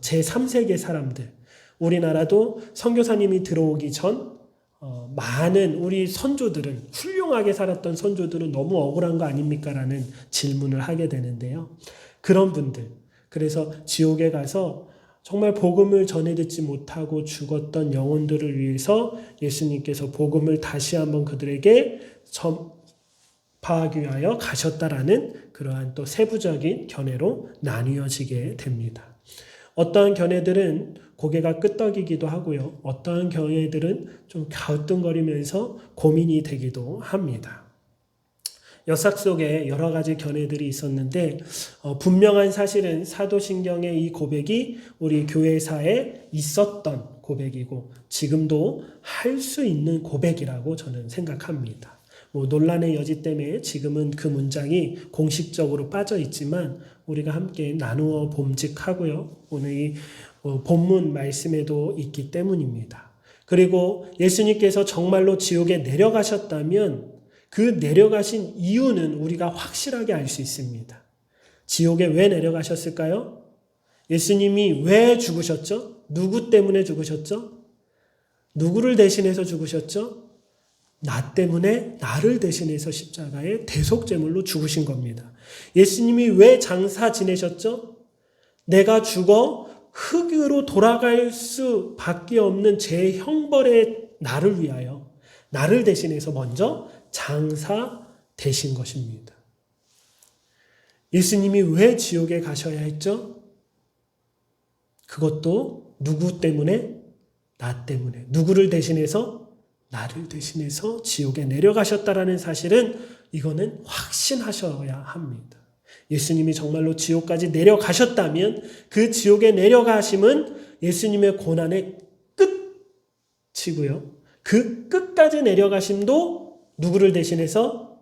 제3세계 사람들. 우리나라도 선교사님이 들어오기 전 많은 우리 선조들은, 훌륭하게 살았던 선조들은 너무 억울한 거 아닙니까? 라는 질문을 하게 되는데요. 그런 분들, 그래서 지옥에 가서 정말 복음을 전해 듣지 못하고 죽었던 영혼들을 위해서 예수님께서 복음을 다시 한번 그들에게 전파하기 위하여 가셨다라는 그러한 또 세부적인 견해로 나뉘어지게 됩니다. 어떠한 견해들은 고개가 끄덕이기도 하고요. 어떠한 견해들은 좀 갸우뚱거리면서 고민이 되기도 합니다. 역사 속에 여러 가지 견해들이 있었는데 분명한 사실은 사도신경의 이 고백이 우리 교회사에 있었던 고백이고 지금도 할 수 있는 고백이라고 저는 생각합니다. 논란의 여지 때문에 지금은 그 문장이 공식적으로 빠져 있지만 우리가 함께 나누어 봄직하고요. 오늘 이 본문 말씀에도 있기 때문입니다. 그리고 예수님께서 정말로 지옥에 내려가셨다면 그 내려가신 이유는 우리가 확실하게 알 수 있습니다. 지옥에 왜 내려가셨을까요? 예수님이 왜 죽으셨죠? 누구 때문에 죽으셨죠? 누구를 대신해서 죽으셨죠? 나 때문에 나를 대신해서 십자가에 대속제물로 죽으신 겁니다. 예수님이 왜 장사 지내셨죠? 내가 죽어 흙으로 돌아갈 수밖에 없는 제 형벌의 나를 위하여 나를 대신해서 먼저 장사 되신 것입니다. 예수님이 왜 지옥에 가셔야 했죠? 그것도 누구 때문에? 나 때문에. 누구를 대신해서? 나를 대신해서 지옥에 내려가셨다라는 사실은 이거는 확신하셔야 합니다. 예수님이 정말로 지옥까지 내려가셨다면 그 지옥에 내려가심은 예수님의 고난의 끝이고요. 그 끝까지 내려가심도 누구를 대신해서?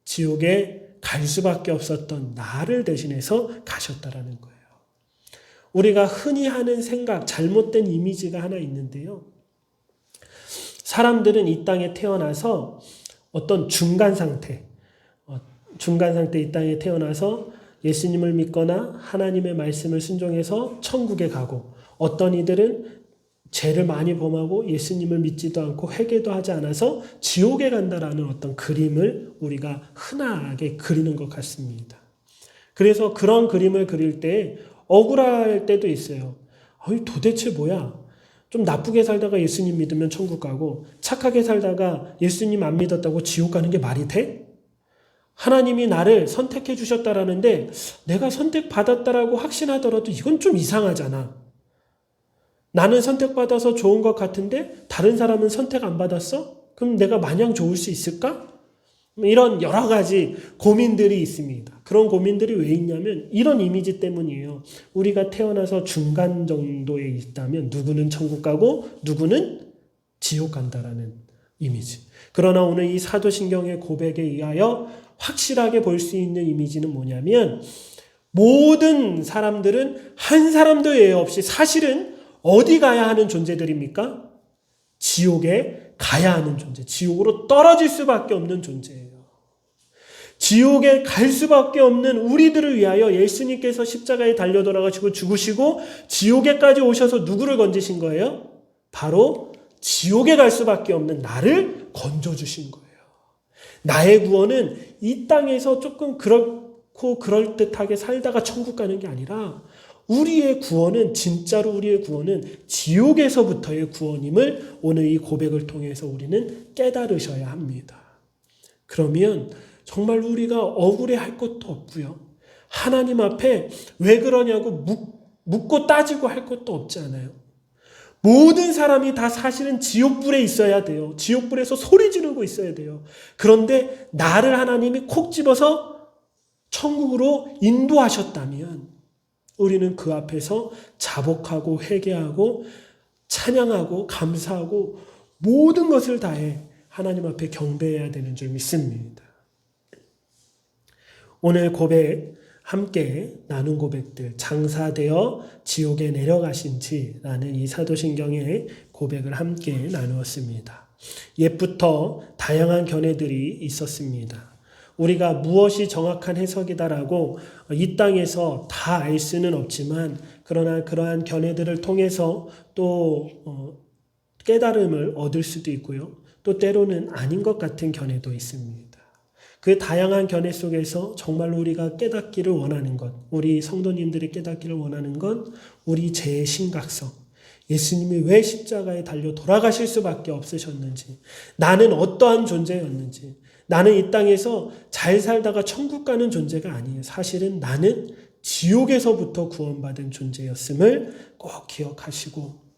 지옥에 갈 수밖에 없었던 나를 대신해서 가셨다라는 거예요. 우리가 흔히 하는 생각, 잘못된 이미지가 하나 있는데요. 사람들은 이 땅에 태어나서 어떤 중간 상태 이 땅에 태어나서 예수님을 믿거나 하나님의 말씀을 순종해서 천국에 가고 어떤 이들은 죄를 많이 범하고 예수님을 믿지도 않고 회개도 하지 않아서 지옥에 간다라는 어떤 그림을 우리가 흔하게 그리는 것 같습니다. 그래서 그런 그림을 그릴 때 억울할 때도 있어요. 도대체 뭐야? 좀 나쁘게 살다가 예수님 믿으면 천국 가고 착하게 살다가 예수님 안 믿었다고 지옥 가는 게 말이 돼? 하나님이 나를 선택해 주셨다라는데 내가 선택받았다라고 확신하더라도 이건 좀 이상하잖아. 나는 선택받아서 좋은 것 같은데 다른 사람은 선택 안 받았어? 그럼 내가 마냥 좋을 수 있을까? 이런 여러 가지 고민들이 있습니다. 그런 고민들이 왜 있냐면 이런 이미지 때문이에요. 우리가 태어나서 중간 정도에 있다면 누구는 천국 가고 누구는 지옥 간다라는 이미지. 그러나 오늘 이 사도신경의 고백에 의하여 확실하게 볼 수 있는 이미지는 뭐냐면 모든 사람들은 한 사람도 예외 없이 사실은 어디 가야 하는 존재들입니까? 지옥에 가야 하는 존재. 지옥으로 떨어질 수밖에 없는 존재예요. 지옥에 갈 수밖에 없는 우리들을 위하여 예수님께서 십자가에 달려 돌아가시고 죽으시고 지옥에까지 오셔서 누구를 건지신 거예요? 바로 지옥에 갈 수밖에 없는 나를 건져주신 거예요. 나의 구원은 이 땅에서 조금 그렇고 그럴듯하게 살다가 천국 가는 게 아니라 우리의 구원은 진짜로 우리의 구원은 지옥에서부터의 구원임을 오늘 이 고백을 통해서 우리는 깨달으셔야 합니다. 그러면 정말 우리가 억울해할 것도 없고요. 하나님 앞에 왜 그러냐고 묻고 따지고 할 것도 없지 않아요. 모든 사람이 다 사실은 지옥불에 있어야 돼요. 지옥불에서 소리 지르고 있어야 돼요. 그런데 나를 하나님이 콕 집어서 천국으로 인도하셨다면 우리는 그 앞에서 자복하고 회개하고 찬양하고 감사하고 모든 것을 다해 하나님 앞에 경배해야 되는 줄 믿습니다. 오늘 고백 함께 나눈 고백들 장사되어 지옥에 내려가신지라는 이 사도신경의 고백을 함께 나누었습니다. 옛부터 다양한 견해들이 있었습니다. 우리가 무엇이 정확한 해석이다라고 이 땅에서 다 알 수는 없지만 그러나 그러한 견해들을 통해서 또 깨달음을 얻을 수도 있고요. 또 때로는 아닌 것 같은 견해도 있습니다. 그 다양한 견해 속에서 정말로 우리가 깨닫기를 원하는 것, 우리 성도님들이 깨닫기를 원하는 건 우리 죄의 심각성, 예수님이 왜 십자가에 달려 돌아가실 수밖에 없으셨는지, 나는 어떠한 존재였는지, 나는 이 땅에서 잘 살다가 천국 가는 존재가 아니에요. 사실은 나는 지옥에서부터 구원받은 존재였음을 꼭 기억하시고,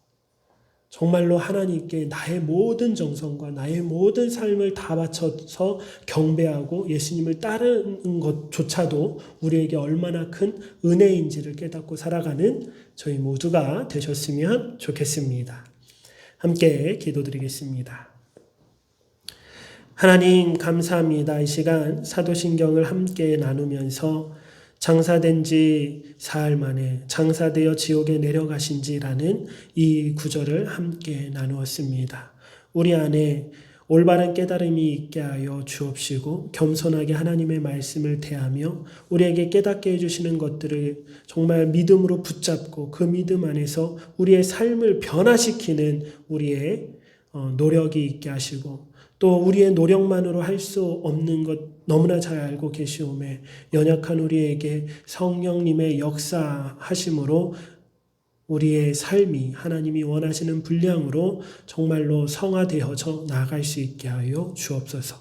정말로 하나님께 나의 모든 정성과 나의 모든 삶을 다 바쳐서 경배하고 예수님을 따르는 것조차도 우리에게 얼마나 큰 은혜인지를 깨닫고 살아가는 저희 모두가 되셨으면 좋겠습니다. 함께 기도드리겠습니다. 하나님 감사합니다. 이 시간 사도신경을 함께 나누면서 장사된 지 사흘 만에 장사되어 지옥에 내려가신지라는 이 구절을 함께 나누었습니다. 우리 안에 올바른 깨달음이 있게 하여 주옵시고 겸손하게 하나님의 말씀을 대하며 우리에게 깨닫게 해주시는 것들을 정말 믿음으로 붙잡고 그 믿음 안에서 우리의 삶을 변화시키는 우리의 노력이 있게 하시고 또 우리의 노력만으로 할 수 없는 것 너무나 잘 알고 계시오매 연약한 우리에게 성령님의 역사하심으로 우리의 삶이 하나님이 원하시는 분량으로 정말로 성화되어져 나아갈 수 있게 하여 주옵소서.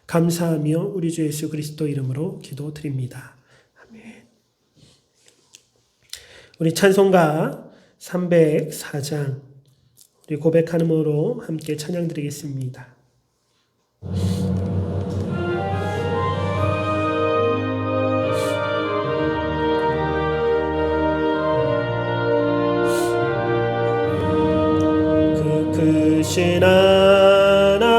감사하며 우리 주 예수 그리스도 이름으로 기도드립니다. 아멘. 우리 찬송가 304장 우리 고백함으로 함께 찬양드리겠습니다. 크신 하나님의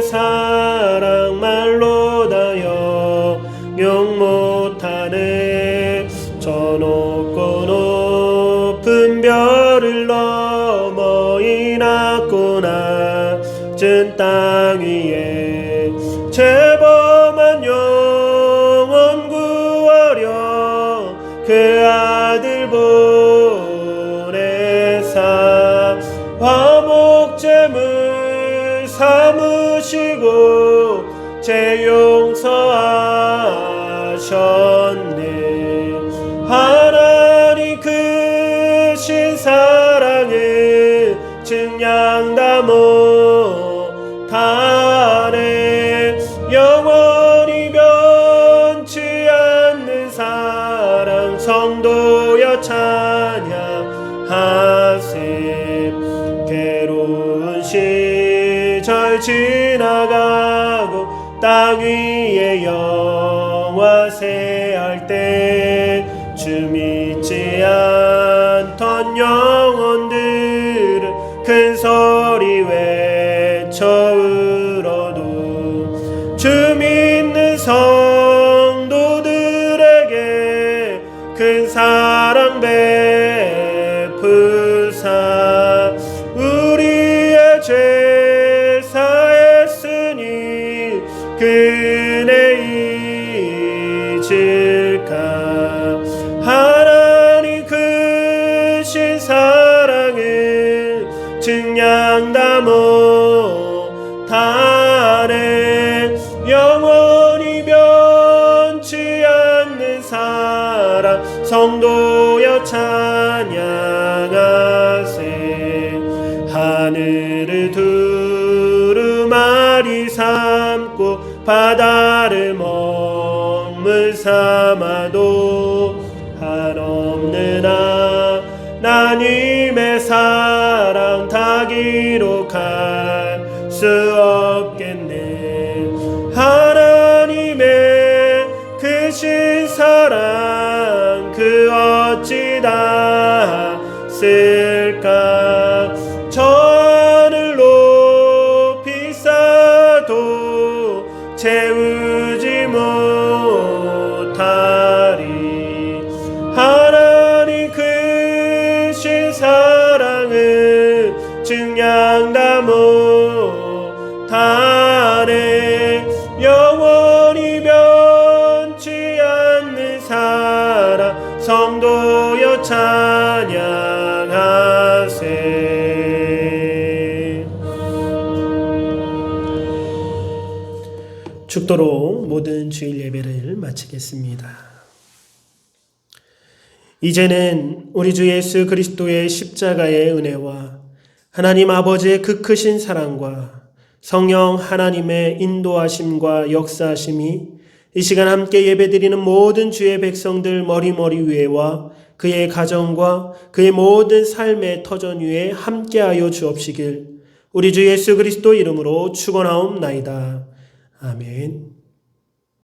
사랑 말로 다 영영 못하네. 저 높고 높은 별을 넘어 이 낮고 낮은 땅 위에 죄범한 영혼 구하려 그 아들 보내사 화목제물 삼으시고 죄 용서하셨네. 하나님 크신 사랑을 증량 다 못하네. 영원히 변치 않는 사랑 성도여 찬양하세. 괴로운 시절 지나가고 땅 위에 영화세할 때 주 믿지 않던 영혼들은 큰 소리 외쳐 울어도 주 믿는 성도들에게 큰 사랑 베푸사 우리의 죄 사했으니 그네 잊을까. 하나님 크신 사랑을 증량 다 못하네. 영원히 변치 않는 사랑 성도여 찬양하세. 하늘을 두루마리 삼고 바다를 먹물 삼아도 한없는 하나님의 사랑 다 기록할 수 없겠네. 하나님의 크신 사랑 그 어찌 다 쓸까. 저 하늘 높이 쌓아도 채우지 못하리. 하나님 크신 사랑을 증량 다 못하네. 영원히 변치 않는 사랑 성도여 찬양하세. 축도로 모든 주일 예배를 마치겠습니다. 이제는 우리 주 예수 그리스도의 십자가의 은혜와 하나님 아버지의 그 크신 사랑과 성령 하나님의 인도하심과 역사하심이 이 시간 함께 예배드리는 모든 주의 백성들 머리머리 위에와 그의 가정과 그의 모든 삶의 터전 위에 함께하여 주옵시길 우리 주 예수 그리스도 이름으로 축원하옵나이다. 아멘.